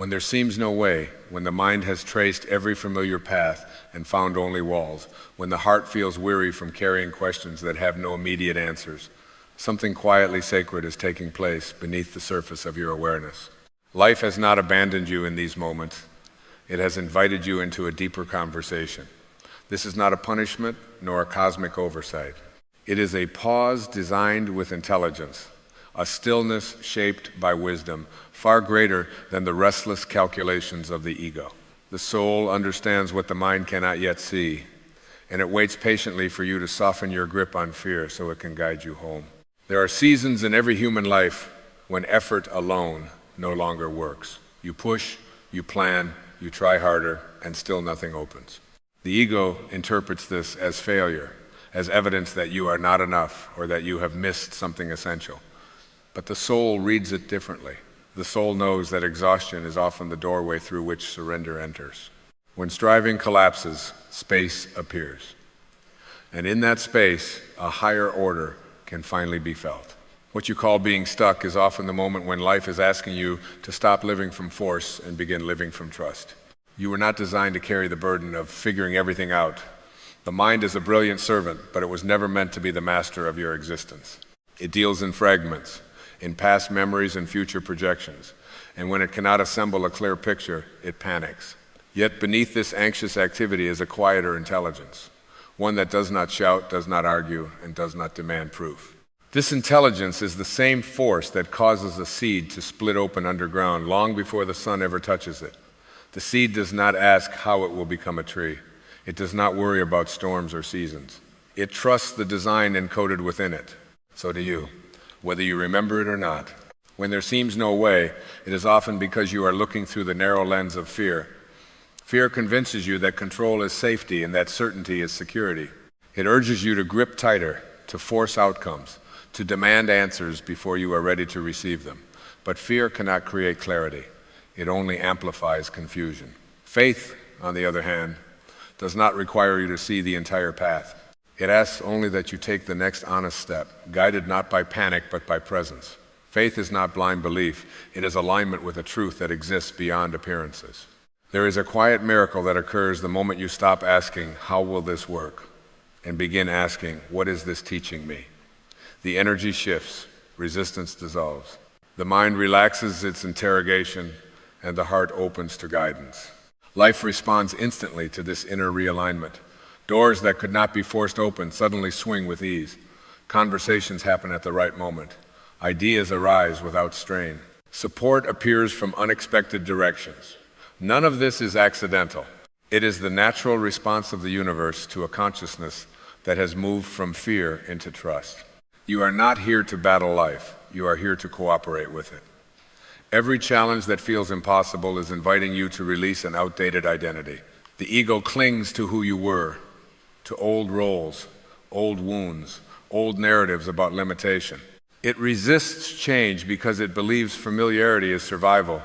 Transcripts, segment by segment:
When there seems no way, when the mind has traced every familiar path and found only walls, when the heart feels weary from carrying questions that have no immediate answers, something quietly sacred is taking place beneath the surface of your awareness. Life has not abandoned you in these moments. It has invited you into a deeper conversation. This is not a punishment nor a cosmic oversight. It is a pause designed with intelligence, a stillness shaped by wisdom, far greater than the restless calculations of the ego. The soul understands what the mind cannot yet see, and it waits patiently for you to soften your grip on fear so it can guide you home. There are seasons in every human life when effort alone no longer works. You push, you plan, you try harder, and still nothing opens. The ego interprets this as failure, as evidence that you are not enough or that you have missed something essential. But the soul reads it differently. The soul knows that exhaustion is often the doorway through which surrender enters. When striving collapses, space appears. And in that space, a higher order can finally be felt. What you call being stuck is often the moment when life is asking you to stop living from force and begin living from trust. You were not designed to carry the burden of figuring everything out. The mind is a brilliant servant, but it was never meant to be the master of your existence. It deals in fragments, in past memories and future projections. And when it cannot assemble a clear picture, it panics. Yet beneath this anxious activity is a quieter intelligence, one that does not shout, does not argue, and does not demand proof. This intelligence is the same force that causes a seed to split open underground long before the sun ever touches it. The seed does not ask how it will become a tree. It does not worry about storms or seasons. It trusts the design encoded within it. So do you, whether you remember it or not. When there seems no way, it is often because you are looking through the narrow lens of fear. Fear convinces you that control is safety and that certainty is security. It urges you to grip tighter, to force outcomes, to demand answers before you are ready to receive them. But fear cannot create clarity. It only amplifies confusion. Faith, on the other hand, does not require you to see the entire path. It asks only that you take the next honest step, guided not by panic but by presence. Faith is not blind belief. It is alignment with a truth that exists beyond appearances. There is a quiet miracle that occurs the moment you stop asking, "How will this work?" and begin asking, "What is this teaching me?" The energy shifts, resistance dissolves. The mind relaxes its interrogation, and the heart opens to guidance. Life responds instantly to this inner realignment. Doors that could not be forced open suddenly swing with ease. Conversations happen at the right moment. Ideas arise without strain. Support appears from unexpected directions. None of this is accidental. It is the natural response of the universe to a consciousness that has moved from fear into trust. You are not here to battle life. You are here to cooperate with it. Every challenge that feels impossible is inviting you to release an outdated identity. The ego clings to who you were, to old roles, old wounds, old narratives about limitation. It resists change because it believes familiarity is survival.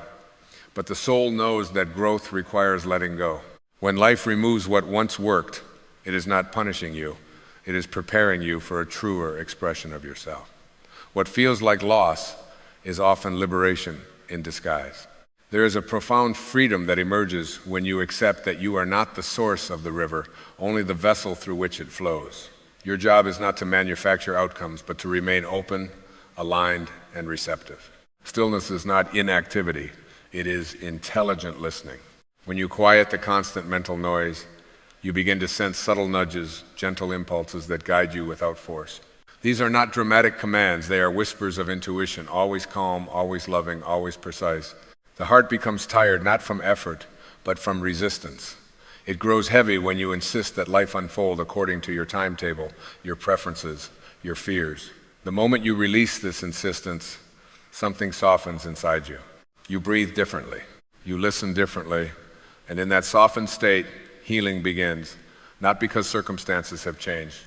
But the soul knows that growth requires letting go. When life removes what once worked, it is not punishing you. It is preparing you for a truer expression of yourself. What feels like loss is often liberation in disguise. There is a profound freedom that emerges when you accept that you are not the source of the river, only the vessel through which it flows. Your job is not to manufacture outcomes, but to remain open, aligned, and receptive. Stillness is not inactivity. It is intelligent listening. When you quiet the constant mental noise, you begin to sense subtle nudges, gentle impulses that guide you without force. These are not dramatic commands. They are whispers of intuition, always calm, always loving, always precise. The heart becomes tired not from effort, but from resistance. It grows heavy when you insist that life unfold according to your timetable, your preferences, your fears. The moment you release this insistence, something softens inside you. You breathe differently. You listen differently. And in that softened state, healing begins, not because circumstances have changed,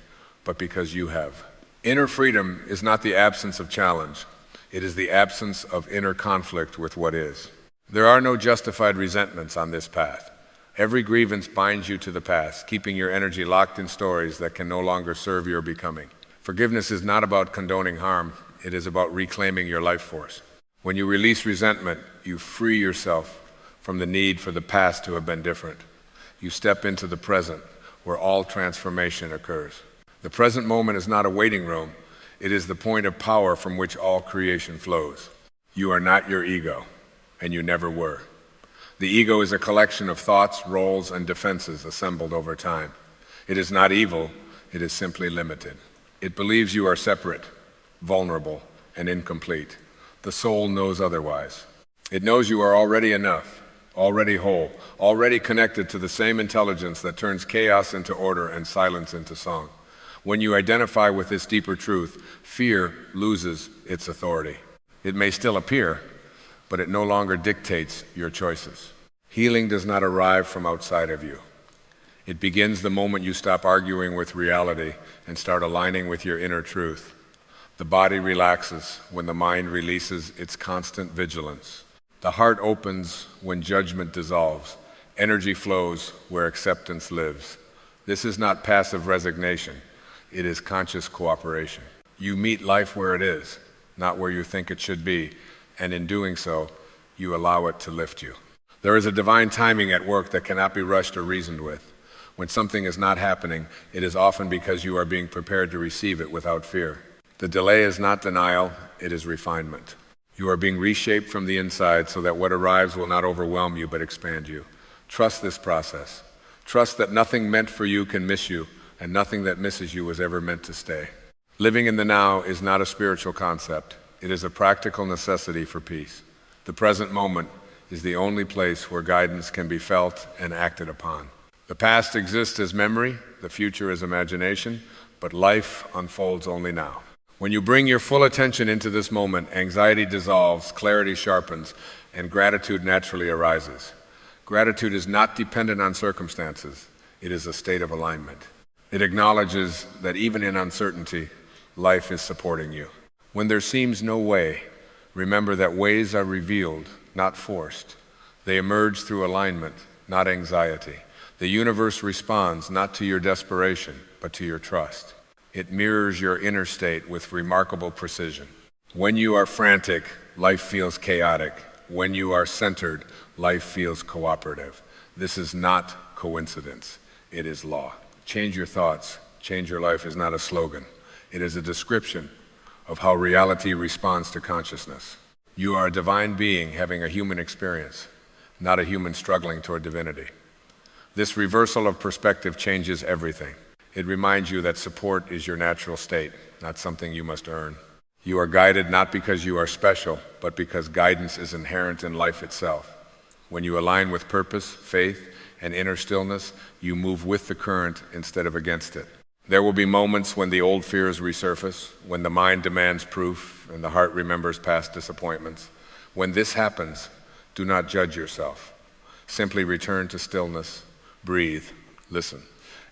but because you have. Inner freedom is not the absence of challenge. It is the absence of inner conflict with what is. There are no justified resentments on this path. Every grievance binds you to the past, keeping your energy locked in stories that can no longer serve your becoming. Forgiveness is not about condoning harm. It is about reclaiming your life force. When you release resentment, you free yourself from the need for the past to have been different. You step into the present, where all transformation occurs. The present moment is not a waiting room. It is the point of power from which all creation flows. You are not your ego, and you never were. The ego is a collection of thoughts, roles, and defenses assembled over time. It is not evil, it is simply limited. It believes you are separate, vulnerable, and incomplete. The soul knows otherwise. It knows you are already enough, already whole, already connected to the same intelligence that turns chaos into order and silence into song. When you identify with this deeper truth, fear loses its authority. It may still appear, but it no longer dictates your choices. Healing does not arrive from outside of you. It begins the moment you stop arguing with reality and start aligning with your inner truth. The body relaxes when the mind releases its constant vigilance. The heart opens when judgment dissolves. Energy flows where acceptance lives. This is not passive resignation. It is conscious cooperation. You meet life where it is, not where you think it should be, and in doing so, you allow it to lift you. There is a divine timing at work that cannot be rushed or reasoned with. When something is not happening, it is often because you are being prepared to receive it without fear. The delay is not denial, it is refinement. You are being reshaped from the inside so that what arrives will not overwhelm you but expand you. Trust this process. Trust that nothing meant for you can miss you, and nothing that misses you was ever meant to stay. Living in the now is not a spiritual concept. It is a practical necessity for peace. The present moment is the only place where guidance can be felt and acted upon. The past exists as memory, the future as imagination, but life unfolds only now. When you bring your full attention into this moment, anxiety dissolves, clarity sharpens, and gratitude naturally arises. Gratitude is not dependent on circumstances. It is a state of alignment. It acknowledges that even in uncertainty, life is supporting you. When there seems no way, remember that ways are revealed, not forced. They emerge through alignment, not anxiety. The universe responds not to your desperation, but to your trust. It mirrors your inner state with remarkable precision. When you are frantic, life feels chaotic. When you are centered, life feels cooperative. This is not coincidence. It is law. Change your thoughts, change your life is not a slogan. It is a description of how reality responds to consciousness. You are a divine being having a human experience, not a human struggling toward divinity. This reversal of perspective changes everything. It reminds you that support is your natural state, not something you must earn. You are guided not because you are special, but because guidance is inherent in life itself. When you align with purpose, faith, and inner stillness, you move with the current instead of against it. There will be moments when the old fears resurface, when the mind demands proof and the heart remembers past disappointments. When this happens, do not judge yourself. Simply return to stillness, breathe, listen.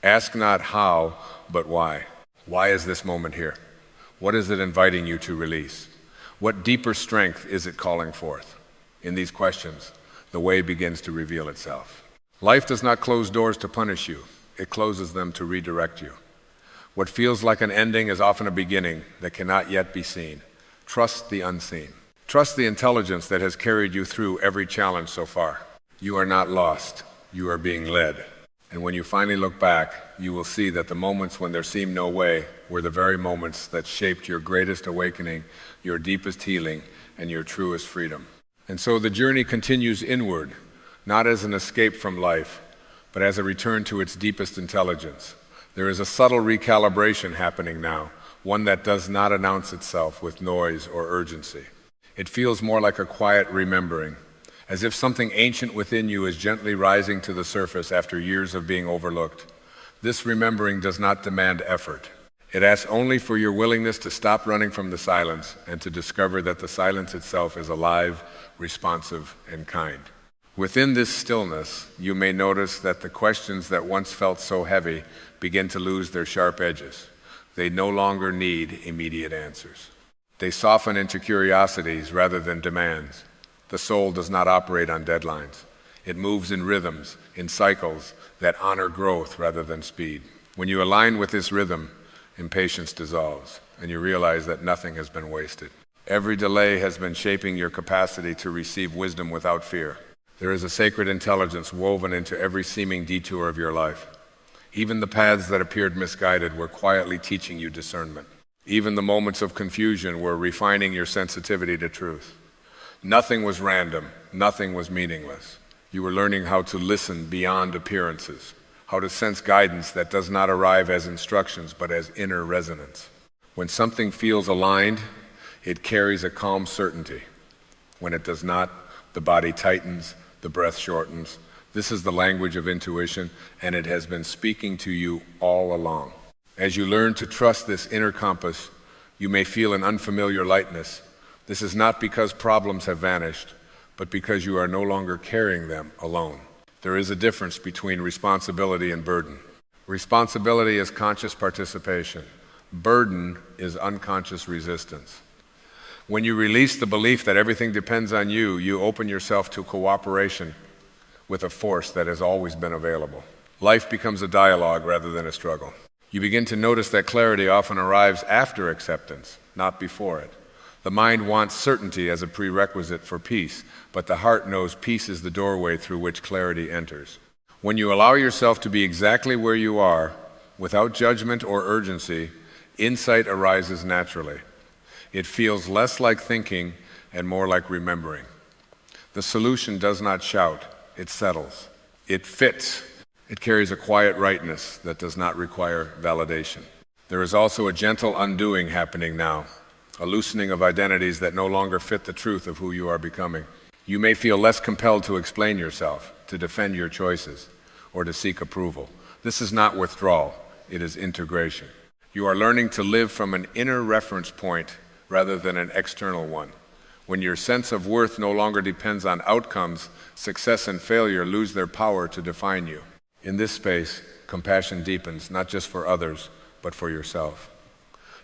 Ask not how, but why. Why is this moment here? What is it inviting you to release? What deeper strength is it calling forth? In these questions, the way begins to reveal itself. Life does not close doors to punish you. It closes them to redirect you. What feels like an ending is often a beginning that cannot yet be seen. Trust the unseen. Trust the intelligence that has carried you through every challenge so far. You are not lost. You are being led. And when you finally look back, you will see that the moments when there seemed no way were the very moments that shaped your greatest awakening, your deepest healing, and your truest freedom. And so the journey continues inward, not as an escape from life, but as a return to its deepest intelligence. There is a subtle recalibration happening now, one that does not announce itself with noise or urgency. It feels more like a quiet remembering, as if something ancient within you is gently rising to the surface after years of being overlooked. This remembering does not demand effort. It asks only for your willingness to stop running from the silence and to discover that the silence itself is alive, responsive, and kind. Within this stillness, you may notice that the questions that once felt so heavy begin to lose their sharp edges. They no longer need immediate answers. They soften into curiosities rather than demands. The soul does not operate on deadlines. It moves in rhythms, in cycles that honor growth rather than speed. When you align with this rhythm, impatience dissolves, and you realize that nothing has been wasted. Every delay has been shaping your capacity to receive wisdom without fear. There is a sacred intelligence woven into every seeming detour of your life. Even the paths that appeared misguided were quietly teaching you discernment. Even the moments of confusion were refining your sensitivity to truth. Nothing was random, nothing was meaningless. You were learning how to listen beyond appearances, how to sense guidance that does not arrive as instructions but as inner resonance. When something feels aligned, it carries a calm certainty. When it does not, the body tightens, the breath shortens. This is the language of intuition, and it has been speaking to you all along. As you learn to trust this inner compass, you may feel an unfamiliar lightness. This is not because problems have vanished, but because you are no longer carrying them alone. There is a difference between responsibility and burden. Responsibility is conscious participation. Burden is unconscious resistance. When you release the belief that everything depends on you, you open yourself to cooperation with a force that has always been available. Life becomes a dialogue rather than a struggle. You begin to notice that clarity often arrives after acceptance, not before it. The mind wants certainty as a prerequisite for peace, but the heart knows peace is the doorway through which clarity enters. When you allow yourself to be exactly where you are, without judgment or urgency, insight arises naturally. It feels less like thinking and more like remembering. The solution does not shout, it settles. It fits. It carries a quiet rightness that does not require validation. There is also a gentle undoing happening now, a loosening of identities that no longer fit the truth of who you are becoming. You may feel less compelled to explain yourself, to defend your choices, or to seek approval. This is not withdrawal, it is integration. You are learning to live from an inner reference point rather than an external one. When your sense of worth no longer depends on outcomes, success and failure lose their power to define you. In this space, compassion deepens, not just for others, but for yourself.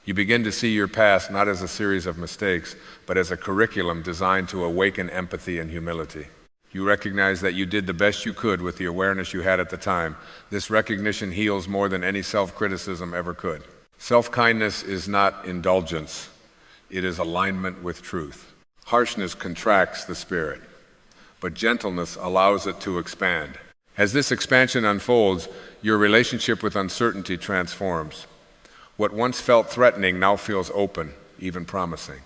You begin to see your past not as a series of mistakes, but as a curriculum designed to awaken empathy and humility. You recognize that you did the best you could with the awareness you had at the time. This recognition heals more than any self-criticism ever could. Self-kindness is not indulgence. It is alignment with truth. Harshness contracts the spirit, but gentleness allows it to expand. As this expansion unfolds, your relationship with uncertainty transforms. What once felt threatening now feels open, even promising.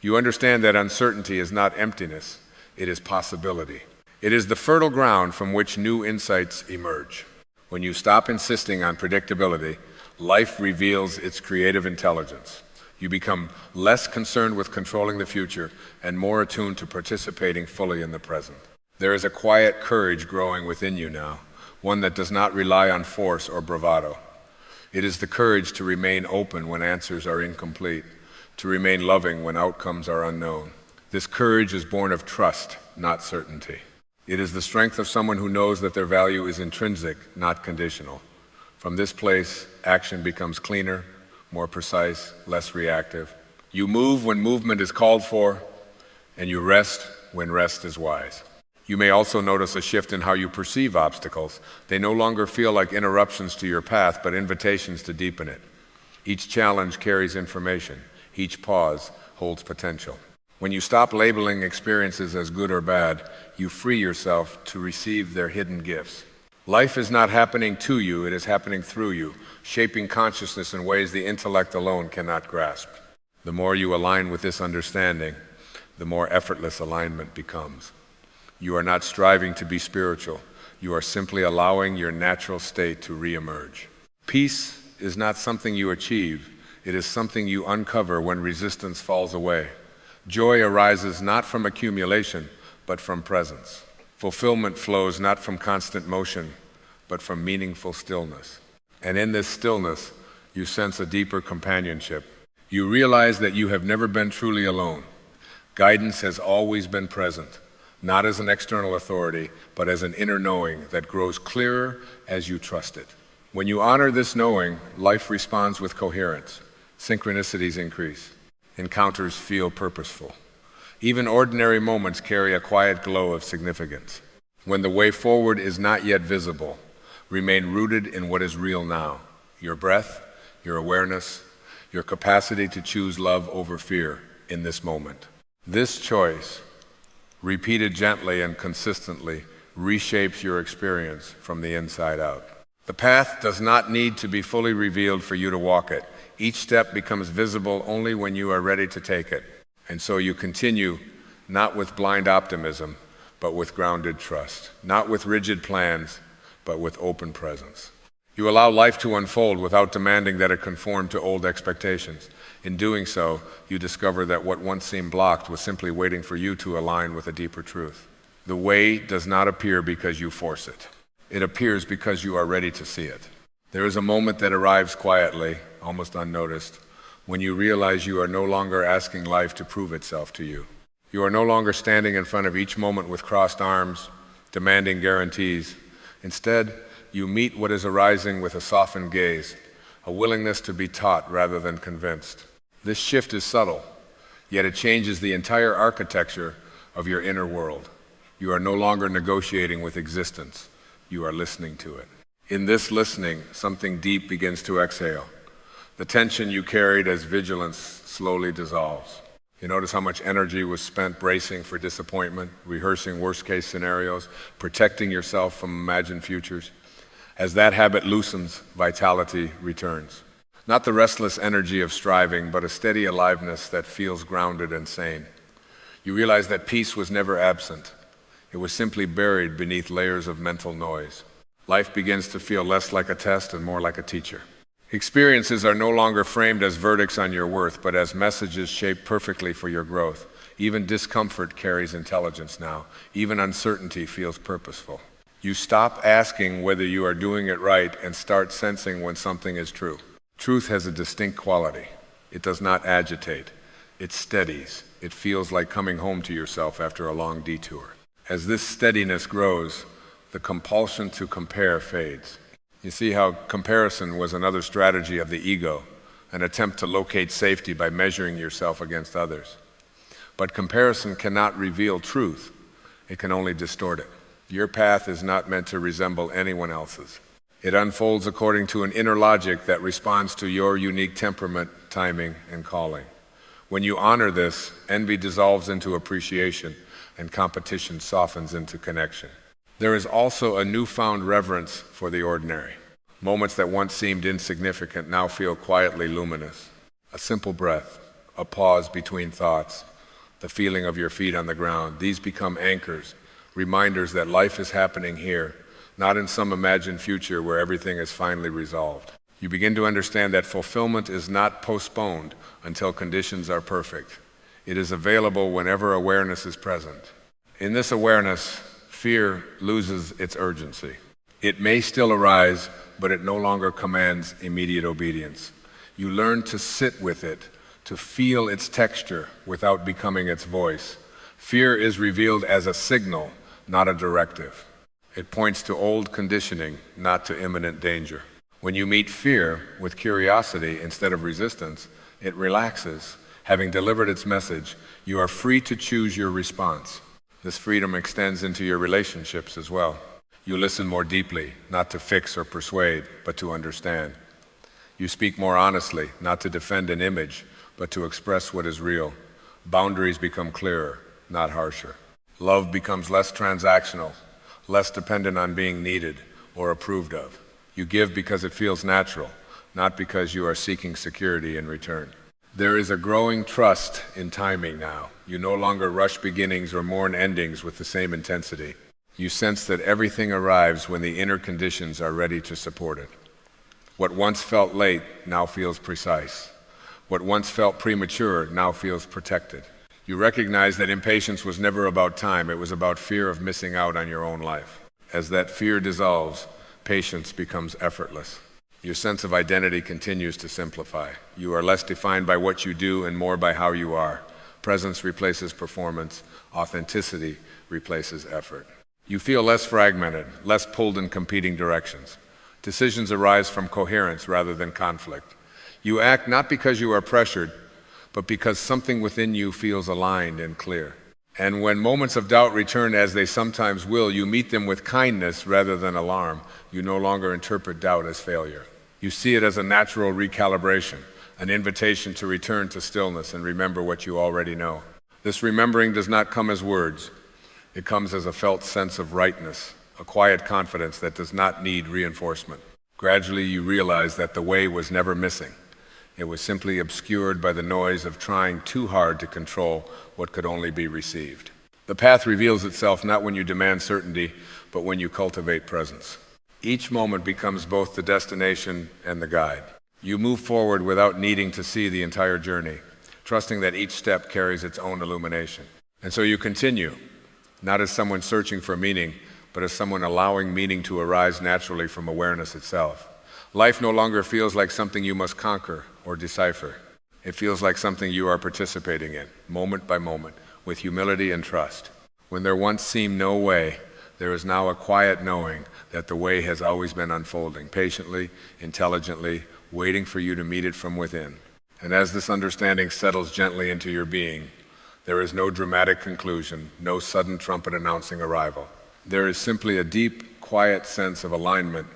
You understand that uncertainty is not emptiness, it is possibility. It is the fertile ground from which new insights emerge. When you stop insisting on predictability, life reveals its creative intelligence. You become less concerned with controlling the future and more attuned to participating fully in the present. There is a quiet courage growing within you now, one that does not rely on force or bravado. It is the courage to remain open when answers are incomplete, to remain loving when outcomes are unknown. This courage is born of trust, not certainty. It is the strength of someone who knows that their value is intrinsic, not conditional. From this place, action becomes cleaner, more precise, less reactive. You move when movement is called for, and you rest when rest is wise. You may also notice a shift in how you perceive obstacles. They no longer feel like interruptions to your path, but invitations to deepen it. Each challenge carries information. Each pause holds potential. When you stop labeling experiences as good or bad, you free yourself to receive their hidden gifts. Life is not happening to you, it is happening through you, shaping consciousness in ways the intellect alone cannot grasp. The more you align with this understanding, the more effortless alignment becomes. You are not striving to be spiritual. You are simply allowing your natural state to re-emerge. Peace is not something you achieve. It is something you uncover when resistance falls away. Joy arises not from accumulation, but from presence. Fulfillment flows not from constant motion, but from meaningful stillness. And in this stillness, you sense a deeper companionship. You realize that you have never been truly alone. Guidance has always been present, not as an external authority, but as an inner knowing that grows clearer as you trust it. When you honor this knowing, life responds with coherence. Synchronicities increase. Encounters feel purposeful. Even ordinary moments carry a quiet glow of significance. When the way forward is not yet visible, remain rooted in what is real now. Your breath, your awareness, your capacity to choose love over fear in this moment. This choice repeated gently and consistently, reshapes your experience from the inside out. The path does not need to be fully revealed for you to walk it. Each step becomes visible only when you are ready to take it. And so you continue, not with blind optimism, but with grounded trust. Not with rigid plans, but with open presence. You allow life to unfold without demanding that it conform to old expectations. In doing so, you discover that what once seemed blocked was simply waiting for you to align with a deeper truth. The way does not appear because you force it. It appears because you are ready to see it. There is a moment that arrives quietly, almost unnoticed, when you realize you are no longer asking life to prove itself to you. You are no longer standing in front of each moment with crossed arms, demanding guarantees. Instead, you meet what is arising with a softened gaze, a willingness to be taught rather than convinced. This shift is subtle, yet it changes the entire architecture of your inner world. You are no longer negotiating with existence. You are listening to it. In this listening, something deep begins to exhale. The tension you carried as vigilance slowly dissolves. You notice how much energy was spent bracing for disappointment, rehearsing worst-case scenarios, protecting yourself from imagined futures. As that habit loosens, vitality returns. Not the restless energy of striving, but a steady aliveness that feels grounded and sane. You realize that peace was never absent. It was simply buried beneath layers of mental noise. Life begins to feel less like a test and more like a teacher. Experiences are no longer framed as verdicts on your worth, but as messages shaped perfectly for your growth. Even discomfort carries intelligence now. Even uncertainty feels purposeful. You stop asking whether you are doing it right and start sensing when something is true. Truth has a distinct quality. It does not agitate. It steadies. It feels like coming home to yourself after a long detour. As this steadiness grows, the compulsion to compare fades. You see how comparison was another strategy of the ego, an attempt to locate safety by measuring yourself against others. But comparison cannot reveal truth. It can only distort it. Your path is not meant to resemble anyone else's. It unfolds according to an inner logic that responds to your unique temperament, timing, and calling. When you honor this, envy dissolves into appreciation, and competition softens into connection. There is also a newfound reverence for the ordinary. Moments that once seemed insignificant now feel quietly luminous. A simple breath, a pause between thoughts, the feeling of your feet on the ground. These become anchors, reminders that life is happening here, not in some imagined future where everything is finally resolved. You begin to understand that fulfillment is not postponed until conditions are perfect. It is available whenever awareness is present. In this awareness, fear loses its urgency. It may still arise, but it no longer commands immediate obedience. You learn to sit with it, to feel its texture without becoming its voice. Fear is revealed as a signal, not a directive. It points to old conditioning, not to imminent danger. When you meet fear with curiosity instead of resistance, it relaxes. Having delivered its message, you are free to choose your response. This freedom extends into your relationships as well. You listen more deeply, not to fix or persuade, but to understand. You speak more honestly, not to defend an image, but to express what is real. Boundaries become clearer, not harsher. Love becomes less transactional, less dependent on being needed or approved of. You give because it feels natural, not because you are seeking security in return. There is a growing trust in timing now. You no longer rush beginnings or mourn endings with the same intensity. You sense that everything arrives when the inner conditions are ready to support it. What once felt late now feels precise. What once felt premature now feels protected. You recognize that impatience was never about time, it was about fear of missing out on your own life. As that fear dissolves, patience becomes effortless. Your sense of identity continues to simplify. You are less defined by what you do and more by how you are. Presence replaces performance. Authenticity replaces effort. You feel less fragmented, less pulled in competing directions. Decisions arise from coherence rather than conflict. You act not because you are pressured, but because something within you feels aligned and clear. And when moments of doubt return, as they sometimes will, you meet them with kindness rather than alarm. You no longer interpret doubt as failure. You see it as a natural recalibration, an invitation to return to stillness and remember what you already know. This remembering does not come as words. It comes as a felt sense of rightness, a quiet confidence that does not need reinforcement. Gradually, you realize that the way was never missing. It was simply obscured by the noise of trying too hard to control what could only be received. The path reveals itself not when you demand certainty, but when you cultivate presence. Each moment becomes both the destination and the guide. You move forward without needing to see the entire journey, trusting that each step carries its own illumination. And so you continue, not as someone searching for meaning, but as someone allowing meaning to arise naturally from awareness itself. Life no longer feels like something you must conquer or decipher. It feels like something you are participating in, moment by moment, with humility and trust. When there once seemed no way, there is now a quiet knowing that the way has always been unfolding, patiently, intelligently, waiting for you to meet it from within. And as this understanding settles gently into your being, there is no dramatic conclusion, no sudden trumpet announcing arrival. There is simply a deep, quiet sense of alignment,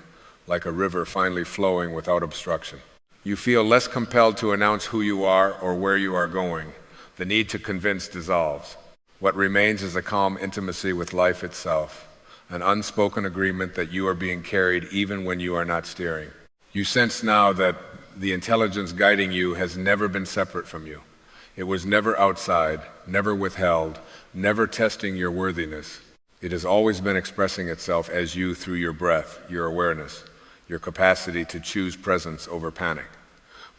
like a river finally flowing without obstruction. You feel less compelled to announce who you are or where you are going. The need to convince dissolves. What remains is a calm intimacy with life itself, an unspoken agreement that you are being carried even when you are not steering. You sense now that the intelligence guiding you has never been separate from you. It was never outside, never withheld, never testing your worthiness. It has always been expressing itself as you through your breath, your awareness, your capacity to choose presence over panic.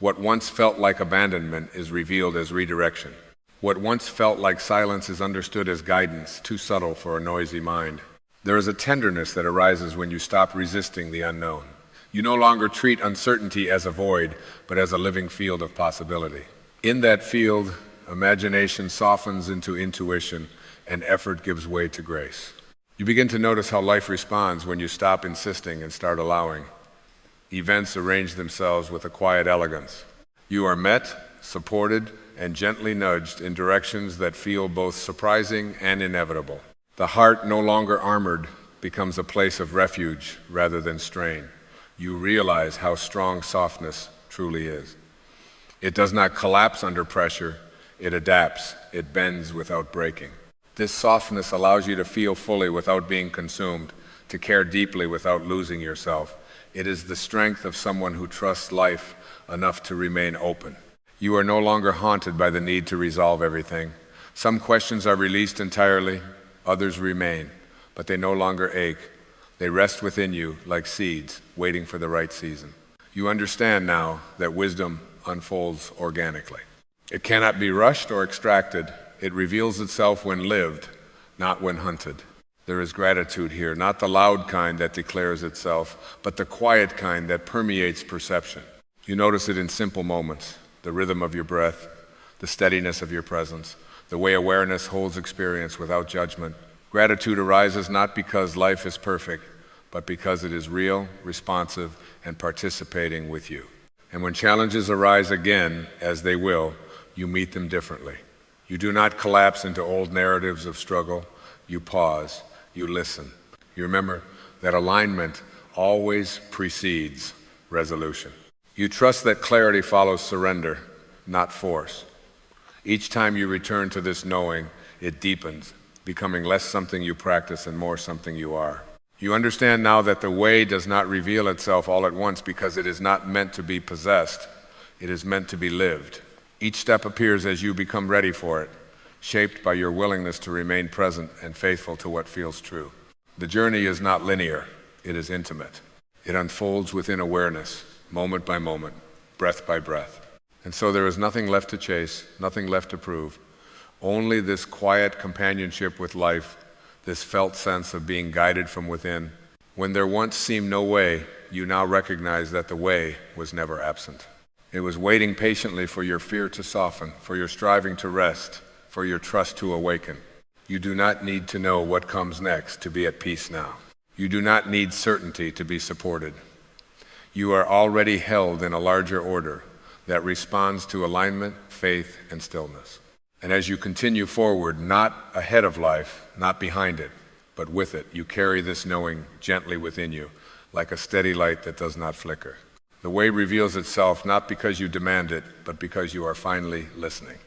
What once felt like abandonment is revealed as redirection. What once felt like silence is understood as guidance, too subtle for a noisy mind. There is a tenderness that arises when you stop resisting the unknown. You no longer treat uncertainty as a void, but as a living field of possibility. In that field, imagination softens into intuition, and effort gives way to grace. You begin to notice how life responds when you stop insisting and start allowing. Events arrange themselves with a quiet elegance. You are met, supported, and gently nudged in directions that feel both surprising and inevitable. The heart, no longer armored, becomes a place of refuge rather than strain. You realize how strong softness truly is. It does not collapse under pressure, it adapts, it bends without breaking. This softness allows you to feel fully without being consumed, to care deeply without losing yourself. It is the strength of someone who trusts life enough to remain open. You are no longer haunted by the need to resolve everything. Some questions are released entirely, others remain, but they no longer ache. They rest within you like seeds, waiting for the right season. You understand now that wisdom unfolds organically. It cannot be rushed or extracted. It reveals itself when lived, not when hunted. There is gratitude here, not the loud kind that declares itself, but the quiet kind that permeates perception. You notice it in simple moments, the rhythm of your breath, the steadiness of your presence, the way awareness holds experience without judgment. Gratitude arises not because life is perfect, but because it is real, responsive, and participating with you. And when challenges arise again, as they will, you meet them differently. You do not collapse into old narratives of struggle. You pause, you listen. You remember that alignment always precedes resolution. You trust that clarity follows surrender, not force. Each time you return to this knowing, it deepens, becoming less something you practice and more something you are. You understand now that the way does not reveal itself all at once because it is not meant to be possessed. It is meant to be lived. Each step appears as you become ready for it, shaped by your willingness to remain present and faithful to what feels true. The journey is not linear, it is intimate. It unfolds within awareness, moment by moment, breath by breath. And so there is nothing left to chase, nothing left to prove, only this quiet companionship with life, this felt sense of being guided from within. When there once seemed no way, you now recognize that the way was never absent. It was waiting patiently for your fear to soften, for your striving to rest, for your trust to awaken. You do not need to know what comes next to be at peace now. You do not need certainty to be supported. You are already held in a larger order that responds to alignment, faith, and stillness. And as you continue forward, not ahead of life, not behind it, but with it, you carry this knowing gently within you, like a steady light that does not flicker. The way reveals itself not because you demand it, but because you are finally listening.